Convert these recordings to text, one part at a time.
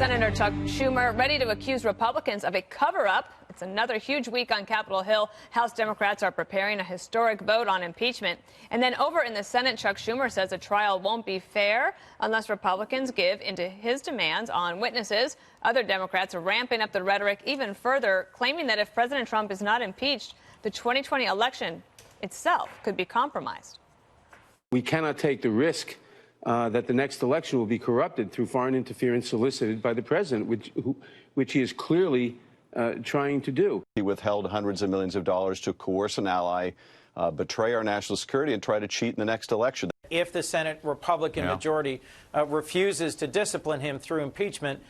Senator Chuck Schumer ready to accuse Republicans of a cover-up. It's another huge week on Capitol Hill. House Democrats are preparing a historic vote on impeachment. And then over in the Senate, Chuck Schumer says a trial won't be fair unless Republicans give into his demands on witnesses. Other Democrats are ramping up the rhetoric even further, claiming that if President Trump is not impeached, the 2020 election itself could be compromised. We cannot take the risk that the next election will be corrupted through foreign interference solicited by the president, which he is clearly trying to do. He withheld hundreds of millions of dollars to coerce an ally, betray our national security, and try to cheat in the next election. If the Senate Republican majority refuses to discipline him through impeachment,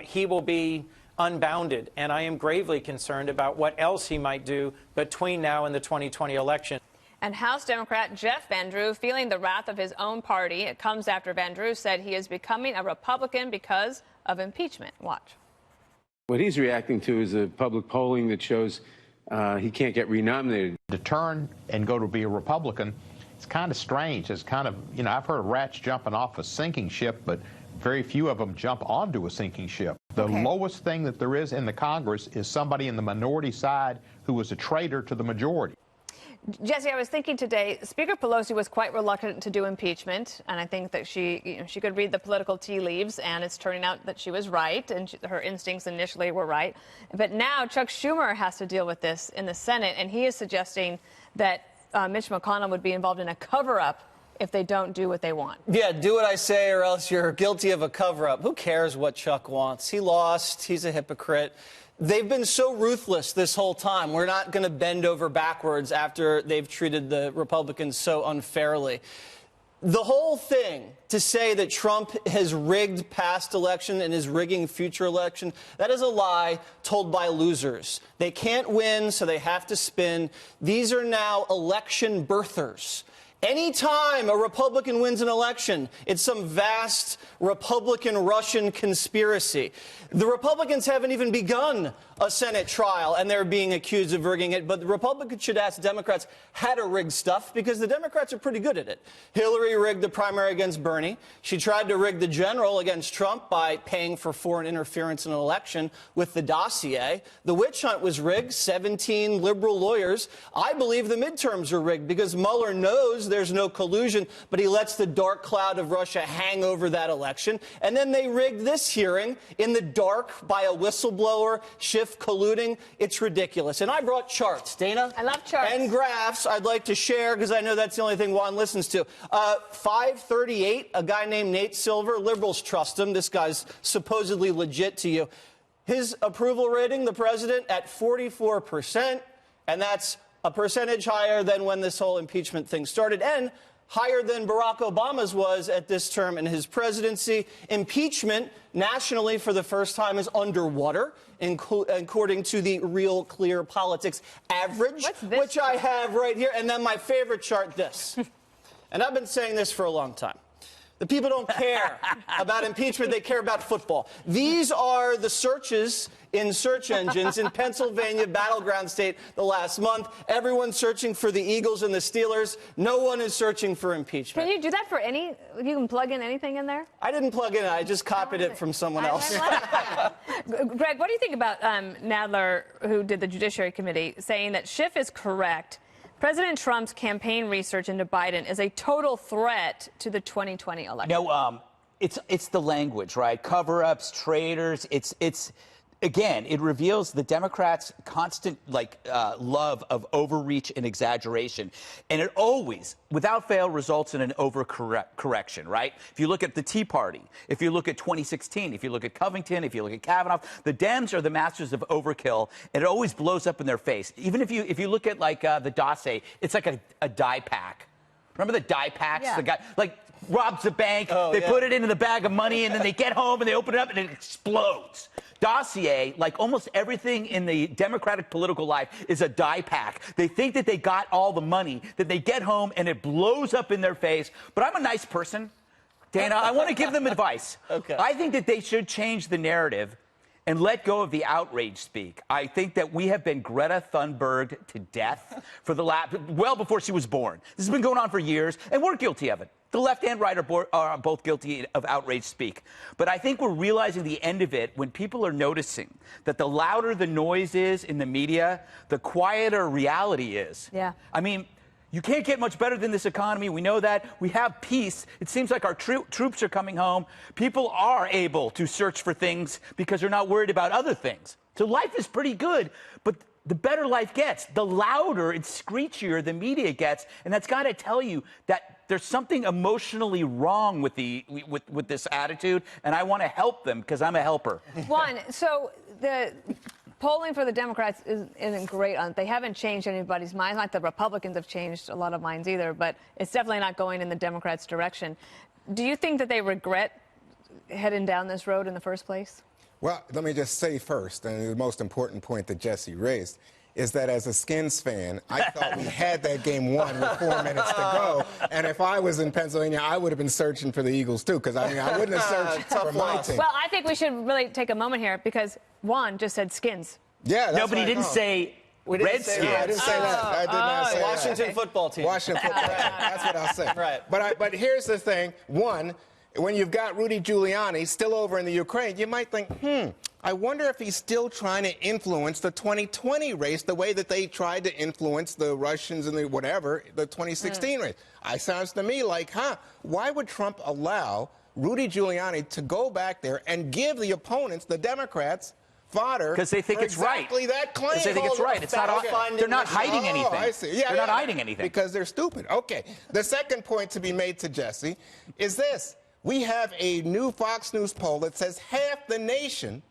he will be unbounded. And I am gravely concerned about what else he might do between now and the 2020 election. And House Democrat Jeff Van Drew feeling the wrath of his own party. It comes after Van Drew said he is becoming a Republican because of impeachment. Watch. What he's reacting to is a public polling that shows he can't get renominated. To turn and go to be a Republican, it's kind of strange. It's kind of, you know, I've heard of rats jumping off a sinking ship, but very few of them jump onto a sinking ship. The lowest thing that there is in the Congress is somebody in the minority side who was a traitor to the majority. Jesse, I was thinking today, Speaker Pelosi was quite reluctant to do impeachment, and I think that she could read the political tea leaves, and it's turning out that she was right, and her instincts initially were right. But now Chuck Schumer has to deal with this in the Senate, and he is suggesting that Mitch McConnell would be involved in a cover-up if they don't do what they want. Yeah, do what I say or else you're guilty of a cover-up. Who cares what Chuck wants? He lost. He's a hypocrite. They've been so ruthless this whole time. We're not going to bend over backwards after they've treated the Republicans so unfairly. The whole thing to say that Trump has rigged past election and is rigging future election, that is a lie told by losers. They can't win, so they have to spin. These are now election birthers. Anytime a Republican wins an election, it's some vast Republican-Russian conspiracy. The Republicans haven't even begun a Senate trial, and they're being accused of rigging it. But the Republicans should ask Democrats how to rig stuff, because the Democrats are pretty good at it. Hillary rigged the primary against Bernie. She tried to rig the general against Trump by paying for foreign interference in an election with the dossier. The witch hunt was rigged. 17 liberal lawyers. I believe the midterms are rigged because Mueller knows there's no collusion, but he lets the dark cloud of Russia hang over that election. And then they rigged this hearing in the dark by a whistleblower, Schiff colluding. It's ridiculous. And I brought charts, Dana. I love charts. And graphs I'd like to share because I know that's the only thing Juan listens to. 538, a guy named Nate Silver. Liberals trust him. This guy's supposedly legit to you. His approval rating, the president, at 44%. And that's a percentage higher than when this whole impeachment thing started, and higher than Barack Obama's was at this term in his presidency. Impeachment nationally for the first time is underwater, according to the Real Clear Politics average, which I have right here. And then my favorite chart, this. And I've been saying this for a long time. The people don't care about impeachment. They care about football. These are the searches in search engines in Pennsylvania, battleground state, the last month. Everyone's searching for the Eagles and the Steelers. No one is searching for impeachment. Can you do that for any? You can plug in anything in there? I didn't plug in. I just copied it from someone else. Greg, what do you think about Nadler, who did the Judiciary Committee, saying that Schiff is correct? President Trump's campaign research into Biden is a total threat to the 2020 election. No, it's the language, right? Cover-ups, traitors. Again, it reveals the Democrats' constant love of overreach and exaggeration, and it always, without fail, results in an overcorrection, right? If you look at the Tea Party, if you look at 2016, if you look at Covington, if you look at Kavanaugh, the Dems are the masters of overkill, and it always blows up in their face. Even if you look at the dossier, it's like a die pack. Remember the die packs? Yeah. The guy robs the bank, they put it into the bag of money, and then they get home and they open it up and it explodes. Dossier, like almost everything in the Democratic political life, is a die pack. They think that they got all the money, that they get home and it blows up in their face. But I'm a nice person, Dana. I want to give them advice. Okay. I think that they should change the narrative and let go of the outrage speak. I think that we have been Greta Thunberg to death for well before she was born. This has been going on for years, and we're guilty of it. The left and right are both guilty of outrage speak. But I think we're realizing the end of it when people are noticing that the louder the noise is in the media, the quieter reality is. Yeah. I mean, you can't get much better than this economy. We know that. We have peace. It seems like our troops are coming home. People are able to search for things because they're not worried about other things. So life is pretty good. But the better life gets, the louder and screechier the media gets. And that's got to tell you that there's something emotionally wrong with with this attitude. And I want to help them because I'm a helper. Juan, so the polling for the Democrats isn't great. They haven't changed anybody's minds. Not the Republicans have changed a lot of minds either, but it's definitely not going in the Democrats' direction. Do you think that they regret heading down this road in the first place? Well, let me just say first, and the most important point that Jesse raised, is that as a Skins fan, I thought we had that game won with 4 minutes to go. And if I was in Pennsylvania, I would have been searching for the Eagles, too, because I wouldn't have searched for my team. Well, I think we should really take a moment here because Juan just said Skins. Yeah, that's Nobody didn't say Redskins. I didn't say that. I did not say Washington that. football team. Washington football team. That's what I'll say. Right. But here's the thing. One, when you've got Rudy Giuliani still over in the Ukraine, you might think, I wonder if he's still trying to influence the 2020 race the way that they tried to influence the Russians and the 2016 race. It sounds to me like, why would Trump allow Rudy Giuliani to go back there and give the opponents, the Democrats, fodder? Because they think it's right. Exactly that claim. Because they think it's right. It's not. They're not hiding anything. I see. Yeah, they're not hiding anything. Because they're stupid. Okay. The second point to be made to Jesse is this. We have a new Fox News poll that says half the nation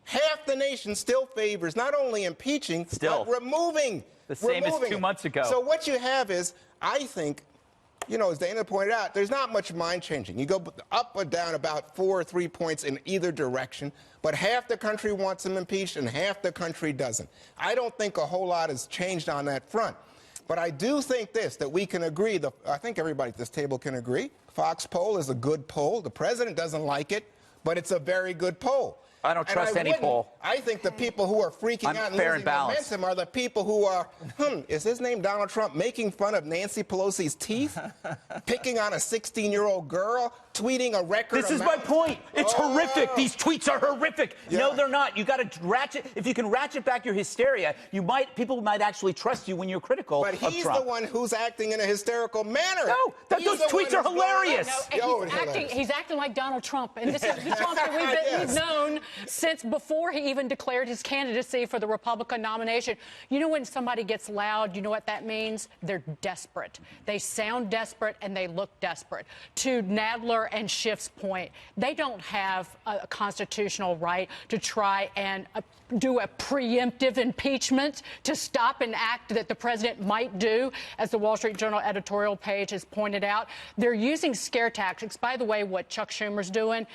still favors not only impeaching, but removing. The same as 2 months ago. So what you have is, I think, as Dana pointed out, there's not much mind changing. You go up or down about 4 or 3 points in either direction, but half the country wants him impeached and half the country doesn't. I don't think a whole lot has changed on that front. But I do think that we can agree, I think everybody at this table can agree, Fox poll is a good poll. The president doesn't like it, but it's a very good poll. I don't trust any poll. I think the people who are freaking out and losing momentum are the people who are, is his name Donald Trump, making fun of Nancy Pelosi's teeth, picking on a 16-year-old girl, tweeting a record This is my point. It's horrific. These tweets are horrific. Yeah. No, they're not. You got to ratchet. If you can ratchet back your hysteria, people might actually trust you when you're critical of Trump. But he's the one who's acting in a hysterical manner. No, those tweets are hilarious. He's acting like Donald Trump, and this is the Trump that we've known since before he even declared his candidacy for the Republican nomination. You know, when somebody gets loud, you know what that means? They're desperate. They sound desperate and they look desperate. To Nadler and Schiff's point, they don't have a constitutional right to try and do a preemptive impeachment to stop an act that the president might do, as the Wall Street Journal editorial page has pointed out. They're using scare tactics. By the way, what Chuck Schumer's doing,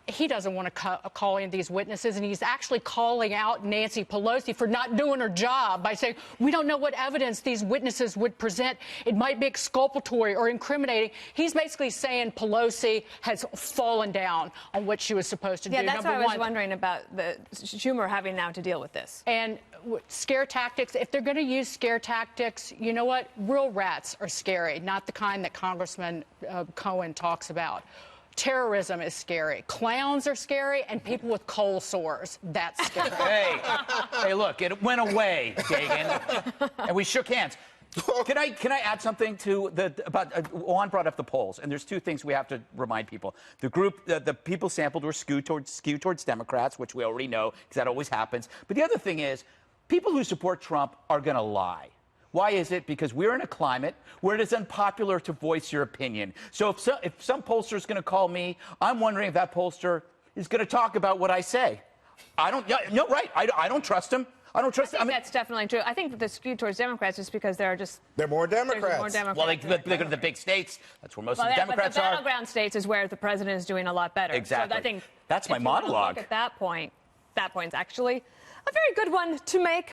he doesn't want to call in these witnesses, and he's actually calling out Nancy Pelosi for not doing her job by saying, we don't know what evidence these witnesses would present. It might be exculpatory or incriminating. He's basically saying Pelosi has fallen down on what she was supposed to do. Yeah, that's what I was wondering about the Schumer having now to deal with this. And scare tactics, if they're going to use scare tactics, you know what? Real rats are scary, not the kind that Congressman Cohen talks about. Terrorism is scary. Clowns are scary, and people with cold sores, that's scary. Hey, look, it went away, Kagan, and we shook hands. Can I add something to Juan brought up the polls, and there's two things we have to remind people. The people sampled were skewed towards Democrats, which we already know because that always happens. But the other thing is, people who support Trump are going to lie. Why is it? Because we're in a climate where it is unpopular to voice your opinion. So if some pollster is going to call me, I'm wondering if that pollster is going to talk about what I say. I don't trust him. I don't trust. I think that's definitely true. I think the skew towards Democrats is because they're more Democrats. More Democrats. Well, they go to the big states. That's where most of the Democrats are. But the battleground states is where the president is doing a lot better. Exactly. So I think that's my monologue. Look at that point. That point's actually a very good one to make.